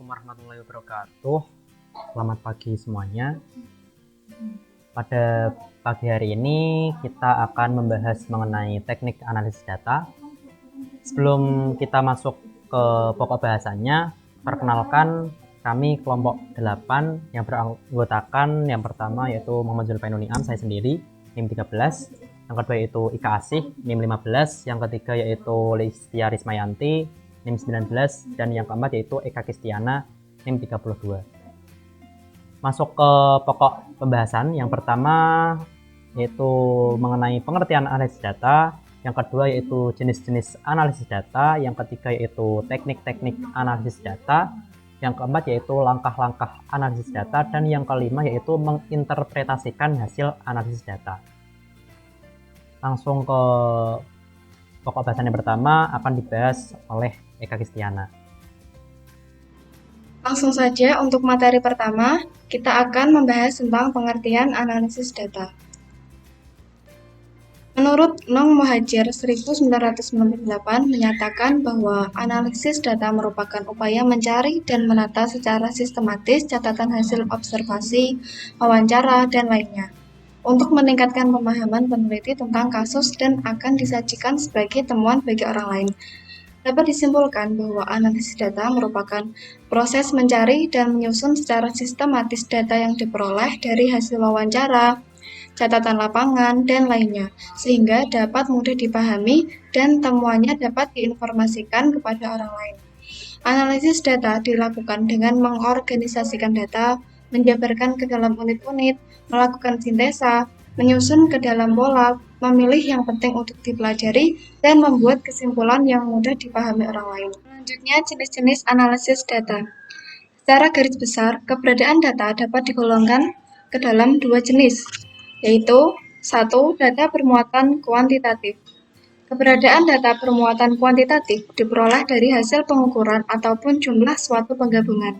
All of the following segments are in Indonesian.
Assalamualaikum warahmatullahi wabarakatuh. Selamat pagi semuanya. Pada pagi hari ini kita akan membahas mengenai teknik analisis data. Sebelum kita masuk ke pokok bahasannya, perkenalkan kami kelompok 8 yang beranggotakan yang pertama yaitu Muhammad Zulfainuni Am, saya sendiri, NIM 13. Yang kedua yaitu Ika Asih, NIM 15. Yang ketiga yaitu Listia Rismayanti, NIM 19. Dan yang keempat yaitu Eka Kristiana, NIM 32. Masuk ke pokok pembahasan. Yang pertama yaitu mengenai pengertian analisis data. Yang kedua yaitu jenis-jenis analisis data. Yang ketiga yaitu teknik-teknik analisis data. Yang keempat yaitu langkah-langkah analisis data. Dan yang kelima yaitu menginterpretasikan hasil analisis data. Langsung ke pokok bahasan yang pertama akan dibahas oleh Eka Kristiana. Langsung saja untuk materi pertama, kita akan membahas tentang pengertian analisis data. Menurut Nong Muhajir 1998 menyatakan bahwa analisis data merupakan upaya mencari dan menata secara sistematis catatan hasil observasi, wawancara, dan lainnya, untuk meningkatkan pemahaman peneliti tentang kasus dan akan disajikan sebagai temuan bagi orang lain. Dapat disimpulkan bahwa analisis data merupakan proses mencari dan menyusun secara sistematis data yang diperoleh dari hasil wawancara, catatan lapangan, dan lainnya, sehingga dapat mudah dipahami dan temuannya dapat diinformasikan kepada orang lain. Analisis data dilakukan dengan mengorganisasikan data, menjabarkan ke dalam unit-unit, melakukan sintesa, menyusun ke dalam bola, memilih yang penting untuk dipelajari, dan membuat kesimpulan yang mudah dipahami orang lain. Selanjutnya, jenis-jenis analisis data. Secara garis besar, keberadaan data dapat digolongkan ke dalam dua jenis, yaitu 1. Data bermuatan kuantitatif. Keberadaan data bermuatan kuantitatif diperoleh dari hasil pengukuran ataupun jumlah suatu penggabungan.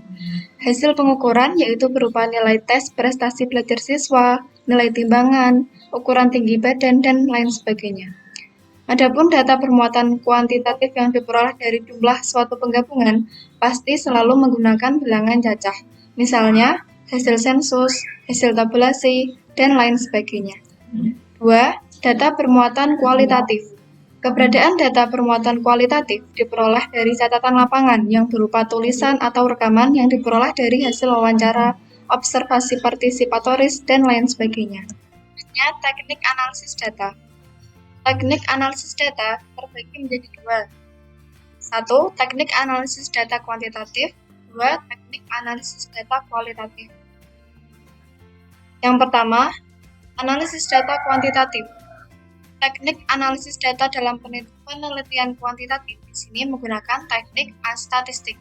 Hasil pengukuran yaitu berupa nilai tes prestasi belajar siswa, nilai timbangan, ukuran tinggi badan, dan lain sebagainya. Adapun data bermuatan kuantitatif yang diperoleh dari jumlah suatu penggabungan pasti selalu menggunakan bilangan cacah, misalnya hasil sensus, hasil tabulasi, dan lain sebagainya. 2. Data bermuatan kualitatif. Keberadaan data bermuatan kualitatif diperoleh dari catatan lapangan yang berupa tulisan atau rekaman yang diperoleh dari hasil wawancara, observasi partisipatoris, dan lain sebagainya. Selanjutnya, teknik analisis data. Teknik analisis data terbagi menjadi dua. 1. Teknik analisis data kuantitatif. 2. Teknik analisis data kualitatif. Yang pertama, analisis data kuantitatif. Teknik analisis data dalam penelitian kuantitatif di sini menggunakan teknik statistik.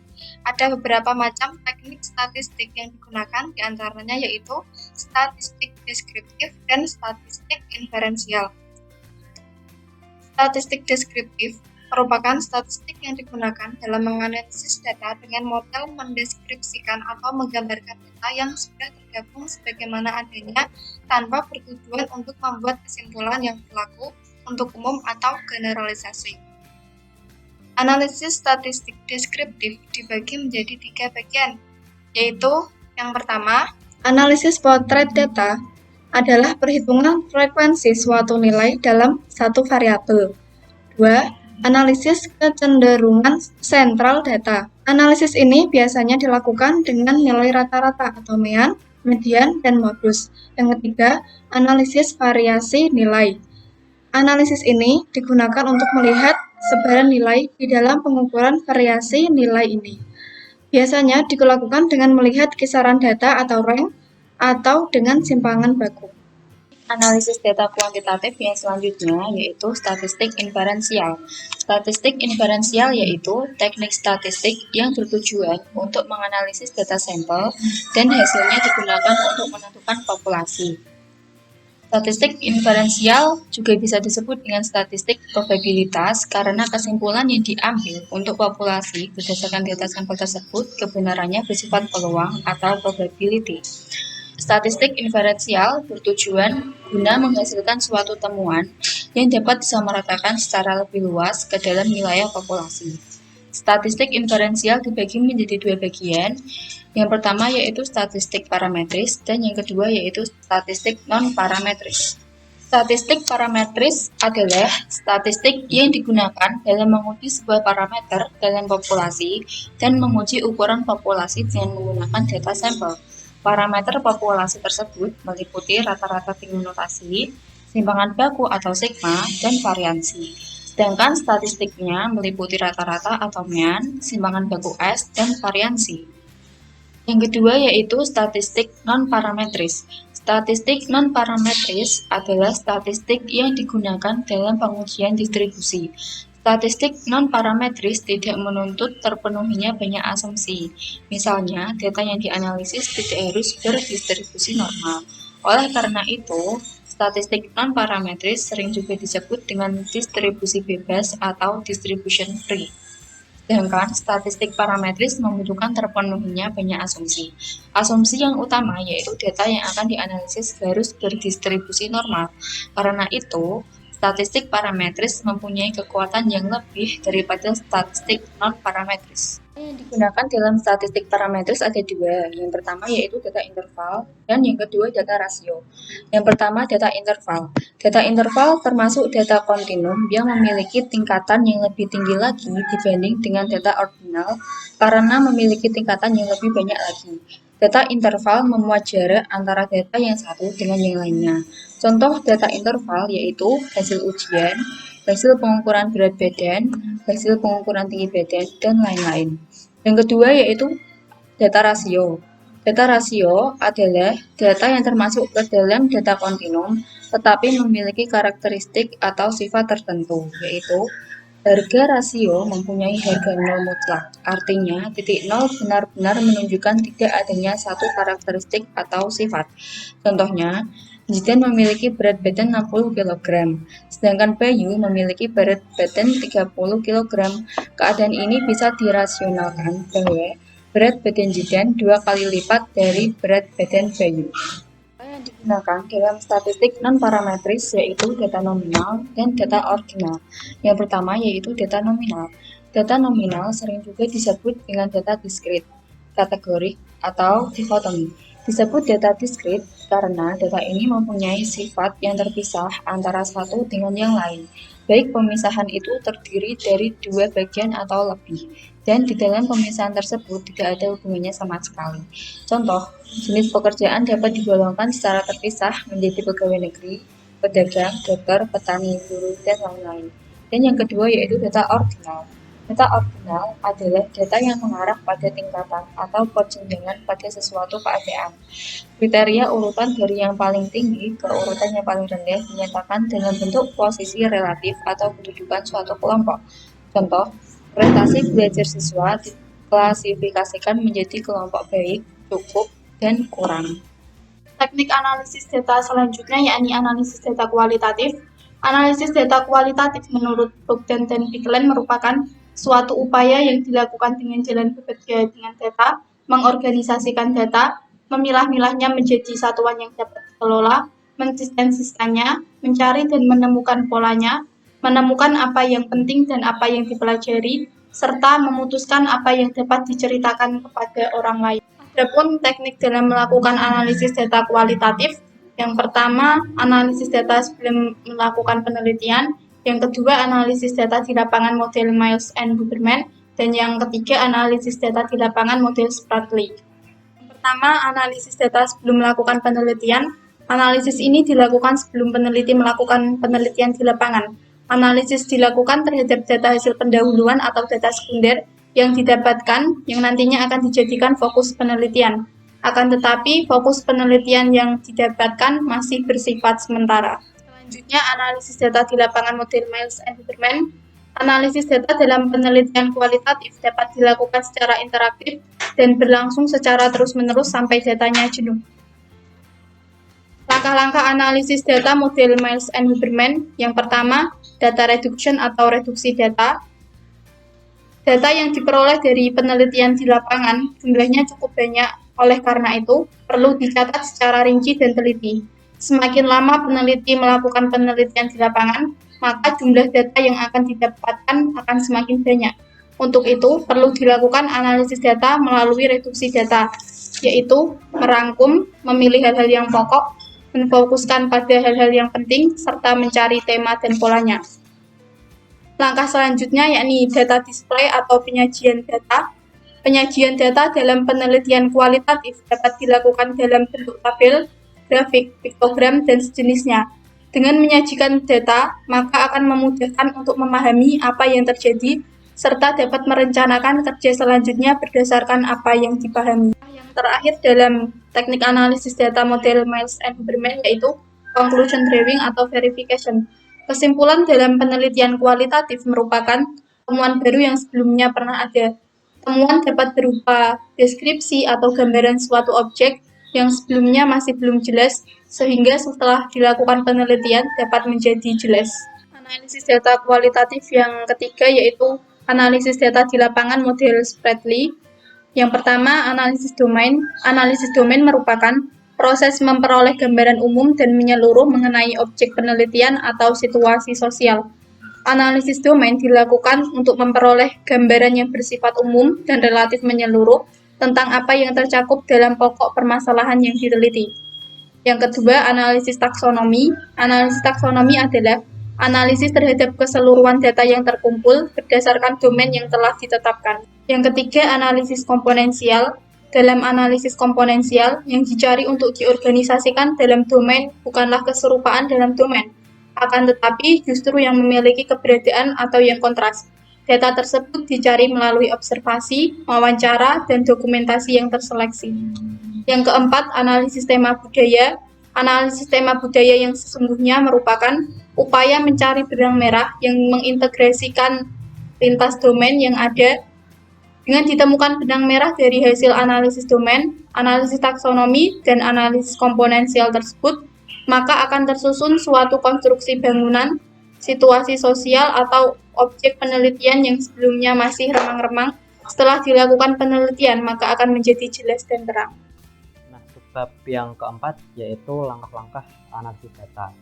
Ada beberapa macam teknik statistik yang digunakan, diantaranya yaitu statistik deskriptif dan statistik inferensial. Statistik deskriptif merupakan statistik yang digunakan dalam menganalisis data dengan model mendeskripsikan atau menggambarkan data yang sudah tergabung sebagaimana adanya tanpa bertujuan untuk membuat kesimpulan yang berlaku untuk umum atau generalisasi. Analisis statistik deskriptif dibagi menjadi 3 bagian, yaitu yang pertama, analisis potret data adalah perhitungan frekuensi suatu nilai dalam satu variabel. 2. Analisis kecenderungan sentral data. Analisis ini biasanya dilakukan dengan nilai rata-rata atau mean, median, dan modus. Yang ketiga, analisis variasi nilai. Analisis ini digunakan untuk melihat sebaran nilai di dalam pengukuran variasi nilai ini. Biasanya dilakukan dengan melihat kisaran data atau rank, atau dengan simpangan baku. Analisis data kuantitatif yang selanjutnya yaitu statistik inferensial. Statistik inferensial yaitu teknik statistik yang bertujuan untuk menganalisis data sampel dan hasilnya digunakan untuk menentukan populasi. Statistik inferensial juga bisa disebut dengan statistik probabilitas karena kesimpulan yang diambil untuk populasi berdasarkan data sampel tersebut kebenarannya bersifat peluang atau probability. Statistik inferensial bertujuan guna menghasilkan suatu temuan yang dapat disamaratakan secara lebih luas ke dalam wilayah populasi. Statistik inferensial dibagi menjadi dua bagian. Yang pertama yaitu statistik parametris dan yang kedua yaitu statistik non-parametris. Statistik parametris adalah statistik yang digunakan dalam menguji sebuah parameter dalam populasi dan menguji ukuran populasi dengan menggunakan data sampel. Parameter populasi tersebut meliputi rata-rata tinggi mutasi, simpangan baku atau sigma, dan variansi. Sedangkan statistiknya meliputi rata-rata atau mean, simpangan baku S, dan variansi. Yang kedua yaitu statistik non-parametris. Statistik non-parametris adalah statistik yang digunakan dalam pengujian distribusi. Statistik non-parametris tidak menuntut terpenuhinya banyak asumsi. Misalnya, data yang dianalisis tidak harus berdistribusi normal. Oleh karena itu, statistik non-parametris sering juga disebut dengan distribusi bebas atau distribution free. Sedangkan statistik parametris membutuhkan terpenuhinya banyak asumsi. Asumsi yang utama yaitu data yang akan dianalisis harus berdistribusi normal. Karena itu, statistik parametris mempunyai kekuatan yang lebih daripada statistik non-parametris. Yang digunakan dalam statistik parametris ada dua. Yang pertama yaitu data interval dan yang kedua data rasio. Yang pertama data interval. Data interval termasuk data kontinum yang memiliki tingkatan yang lebih tinggi lagi dibanding dengan data ordinal karena memiliki tingkatan yang lebih banyak lagi. Data interval memuat jarak antara data yang satu dengan yang lainnya. Contoh data interval yaitu hasil ujian, hasil pengukuran berat badan, hasil pengukuran tinggi badan, dan lain-lain. Yang kedua yaitu data rasio. Data rasio adalah data yang termasuk ke dalam data kontinum, tetapi memiliki karakteristik atau sifat tertentu, yaitu harga rasio mempunyai harga nol mutlak. Artinya, titik nol benar-benar menunjukkan tidak adanya satu karakteristik atau sifat. Contohnya, Jidan memiliki berat badan 60 kg, sedangkan Bayu memiliki berat badan 30 kg. Keadaan ini bisa dirasionalkan bahwa berat badan Jidan 2 kali lipat dari berat badan Bayu. Yang digunakan dalam statistik non-parametris yaitu data nominal dan data ordinal. Yang pertama yaitu data nominal. Data nominal sering juga disebut dengan data diskrit, kategorik, atau dikotomi. Disebut data diskrit karena data ini mempunyai sifat yang terpisah antara satu dengan yang lain. Baik pemisahan itu terdiri dari dua bagian atau lebih, dan di dalam pemisahan tersebut tidak ada hubungannya sama sekali. Contoh, jenis pekerjaan dapat digolongkan secara terpisah menjadi pegawai negeri, pedagang, dokter, petani, buruh, dan lain-lain. Dan yang kedua yaitu data ordinal. Data ordinal adalah data yang mengarah pada tingkatan atau perjenjangan pada sesuatu keadaan. Kriteria urutan dari yang paling tinggi ke urutan yang paling rendah dinyatakan dalam bentuk posisi relatif atau kedudukan suatu kelompok. Contoh, prestasi belajar siswa diklasifikasikan menjadi kelompok baik, cukup, dan kurang. Teknik analisis data selanjutnya yakni analisis data kualitatif. Analisis data kualitatif menurut Brooke dan Bigland merupakan suatu upaya yang dilakukan dengan jalan bekerja dengan data, mengorganisasikan data, memilah-milahnya menjadi satuan yang dapat dikelola, mensintesiskannya, mencari dan menemukan polanya, menemukan apa yang penting dan apa yang dipelajari, serta memutuskan apa yang dapat diceritakan kepada orang lain. Adapun teknik dalam melakukan analisis data kualitatif, yang pertama, analisis data sebelum melakukan penelitian. Yang kedua, analisis data di lapangan model Miles and Huberman. Dan yang ketiga, analisis data di lapangan model Spratly. Yang pertama, analisis data sebelum melakukan penelitian. Analisis ini dilakukan sebelum peneliti melakukan penelitian di lapangan. Analisis dilakukan terhadap data hasil pendahuluan atau data sekunder yang didapatkan yang nantinya akan dijadikan fokus penelitian. Akan tetapi, fokus penelitian yang didapatkan masih bersifat sementara. Selanjutnya, analisis data di lapangan model Miles and Huberman. Analisis data dalam penelitian kualitatif dapat dilakukan secara interaktif dan berlangsung secara terus-menerus sampai datanya jenuh. Langkah-langkah analisis data model Miles and Huberman. Yang pertama, data reduction atau reduksi data. Data yang diperoleh dari penelitian di lapangan jumlahnya cukup banyak, oleh karena itu perlu dicatat secara rinci dan teliti. Semakin lama peneliti melakukan penelitian di lapangan, maka jumlah data yang akan didapatkan akan semakin banyak. Untuk itu, perlu dilakukan analisis data melalui reduksi data, yaitu merangkum, memilih hal-hal yang pokok, menfokuskan pada hal-hal yang penting, serta mencari tema dan polanya. Langkah selanjutnya yakni data display atau penyajian data. Penyajian data dalam penelitian kualitatif dapat dilakukan dalam bentuk tabel, grafik, piktogram, dan sejenisnya. Dengan menyajikan data, maka akan memudahkan untuk memahami apa yang terjadi, serta dapat merencanakan kerja selanjutnya berdasarkan apa yang dipahami. Yang terakhir dalam teknik analisis data model Miles and Berman yaitu conclusion drawing atau verification. Kesimpulan dalam penelitian kualitatif merupakan temuan baru yang sebelumnya pernah ada. Temuan dapat berupa deskripsi atau gambaran suatu objek yang sebelumnya masih belum jelas, sehingga setelah dilakukan penelitian dapat menjadi jelas. Analisis data kualitatif yang ketiga yaitu analisis data di lapangan model Spratly. Yang pertama, analisis domain. Analisis domain merupakan proses memperoleh gambaran umum dan menyeluruh mengenai objek penelitian atau situasi sosial. Analisis domain dilakukan untuk memperoleh gambaran yang bersifat umum dan relatif menyeluruh tentang apa yang tercakup dalam pokok permasalahan yang diteliti. Yang kedua, analisis taksonomi. Analisis taksonomi adalah analisis terhadap keseluruhan data yang terkumpul berdasarkan domain yang telah ditetapkan. Yang ketiga, analisis komponensial. Dalam analisis komponensial, yang dicari untuk diorganisasikan dalam domain bukanlah keserupaan dalam domain, akan tetapi justru yang memiliki keberadaan atau yang kontras. Data tersebut dicari melalui observasi, wawancara, dan dokumentasi yang terseleksi. Yang keempat, analisis tema budaya. Analisis tema budaya yang sesungguhnya merupakan upaya mencari benang merah yang mengintegrasikan lintas domain yang ada. Dengan ditemukan benang merah dari hasil analisis domain, analisis taksonomi, dan analisis komponensial tersebut, maka akan tersusun suatu konstruksi bangunan, situasi sosial, atau objek penelitian yang sebelumnya masih remang-remang. Setelah dilakukan penelitian, maka akan menjadi jelas dan terang. Nah, subbab yang keempat yaitu langkah-langkah analisis data.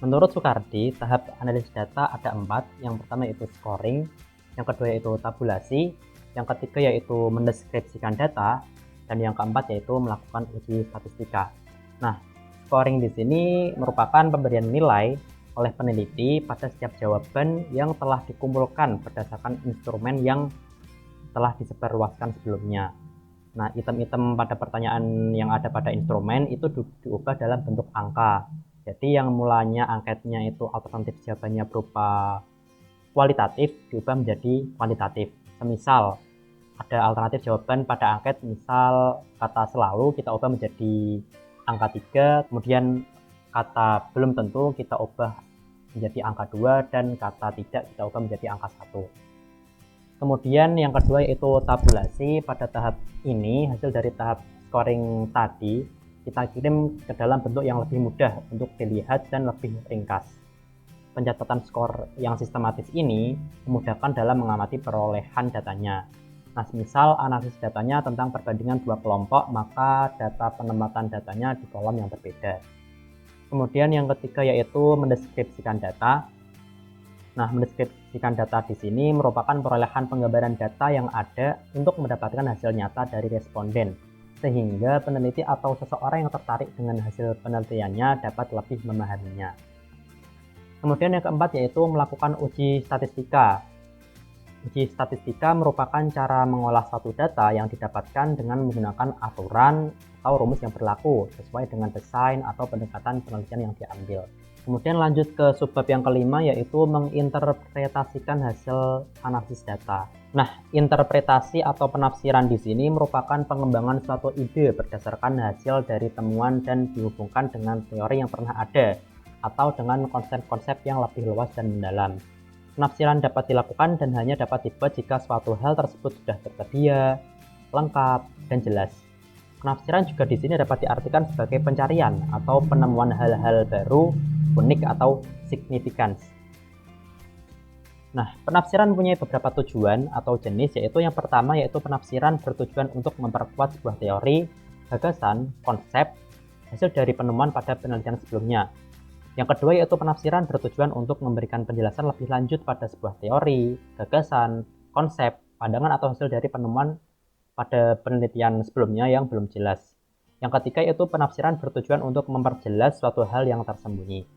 Menurut Soekardi, tahap analisis data ada 4. Yang pertama yaitu scoring, yang kedua yaitu tabulasi, yang ketiga yaitu mendeskripsikan data, dan yang keempat yaitu melakukan uji statistika. Nah, scoring di sini merupakan pemberian nilai oleh peneliti pada setiap jawaban yang telah dikumpulkan berdasarkan instrumen yang telah disebarluaskan sebelumnya. Nah, item-item pada pertanyaan yang ada pada instrumen itu diubah dalam bentuk angka. Jadi yang mulanya angketnya itu alternatif jawabannya berupa kualitatif diubah menjadi kuantitatif. Semisal ada alternatif jawaban pada angket, misal kata selalu kita ubah menjadi angka 3, kemudian kata belum tentu kita ubah menjadi angka 2, dan kata tidak kita ubah menjadi angka 1. Kemudian yang kedua yaitu tabulasi. Pada tahap ini hasil dari tahap scoring tadi kita kirim ke dalam bentuk yang lebih mudah untuk dilihat dan lebih ringkas. Pencatatan skor yang sistematis ini memudahkan dalam mengamati perolehan datanya. Nah, misal analisis datanya tentang perbandingan dua kelompok, maka data penempatan datanya di kolom yang berbeda. Kemudian yang ketiga yaitu mendeskripsikan data. Nah, mendeskripsikan data di sini merupakan perolehan penggambaran data yang ada untuk mendapatkan hasil nyata dari responden, sehingga peneliti atau seseorang yang tertarik dengan hasil penelitiannya dapat lebih memahaminya. Kemudian yang keempat yaitu melakukan uji statistika. Uji statistika merupakan cara mengolah suatu data yang didapatkan dengan menggunakan aturan atau rumus yang berlaku sesuai dengan desain atau pendekatan penelitian yang diambil. Kemudian lanjut ke subbab yang kelima yaitu menginterpretasikan hasil analisis data. Nah, interpretasi atau penafsiran di sini merupakan pengembangan suatu ide berdasarkan hasil dari temuan dan dihubungkan dengan teori yang pernah ada, atau dengan konsep-konsep yang lebih luas dan mendalam. Penafsiran dapat dilakukan dan hanya dapat dibuat jika suatu hal tersebut sudah tersedia, lengkap, dan jelas. Penafsiran juga di sini dapat diartikan sebagai pencarian atau penemuan hal-hal baru, unik, atau significance. Nah, penafsiran mempunyai beberapa tujuan atau jenis, yaitu yang pertama yaitu penafsiran bertujuan untuk memperkuat sebuah teori, gagasan, konsep, hasil dari penemuan pada penelitian sebelumnya. Yang kedua yaitu penafsiran bertujuan untuk memberikan penjelasan lebih lanjut pada sebuah teori, gagasan, konsep, pandangan atau hasil dari penemuan pada penelitian sebelumnya yang belum jelas. Yang ketiga yaitu penafsiran bertujuan untuk memperjelas suatu hal yang tersembunyi.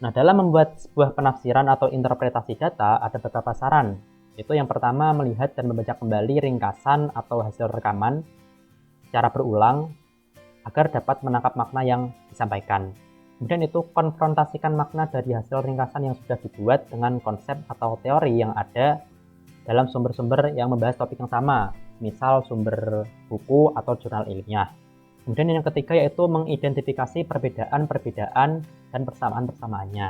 Nah, dalam membuat sebuah penafsiran atau interpretasi data ada beberapa saran. Itu yang pertama, melihat dan membaca kembali ringkasan atau hasil rekaman secara berulang agar dapat menangkap makna yang disampaikan. Kemudian itu konfrontasikan makna dari hasil ringkasan yang sudah dibuat dengan konsep atau teori yang ada dalam sumber-sumber yang membahas topik yang sama, misal sumber buku atau jurnal ilmiah. Kemudian yang ketiga yaitu mengidentifikasi perbedaan-perbedaan dan persamaan-persamaannya.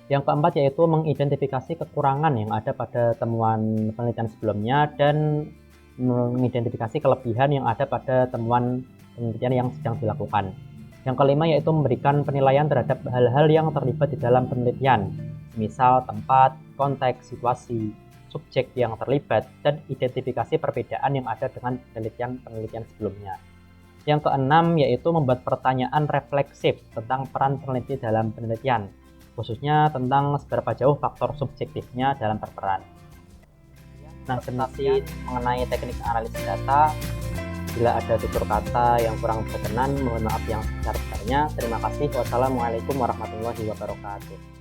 Yang keempat yaitu mengidentifikasi kekurangan yang ada pada temuan penelitian sebelumnya dan mengidentifikasi kelebihan yang ada pada temuan penelitian yang sedang dilakukan. Yang kelima yaitu memberikan penilaian terhadap hal-hal yang terlibat di dalam penelitian, misal tempat, konteks, situasi, subjek yang terlibat, dan identifikasi perbedaan yang ada dengan penelitian sebelumnya. Yang keenam yaitu membuat pertanyaan refleksif tentang peran peneliti dalam penelitian, khususnya tentang seberapa jauh faktor subjektifnya dalam berperan. Nah, demikian mengenai teknik analisis data. Bila ada tutur kata yang kurang berkenan, mohon maaf yang sebesar-besarnya. Terima kasih. Wassalamualaikum warahmatullahi wabarakatuh.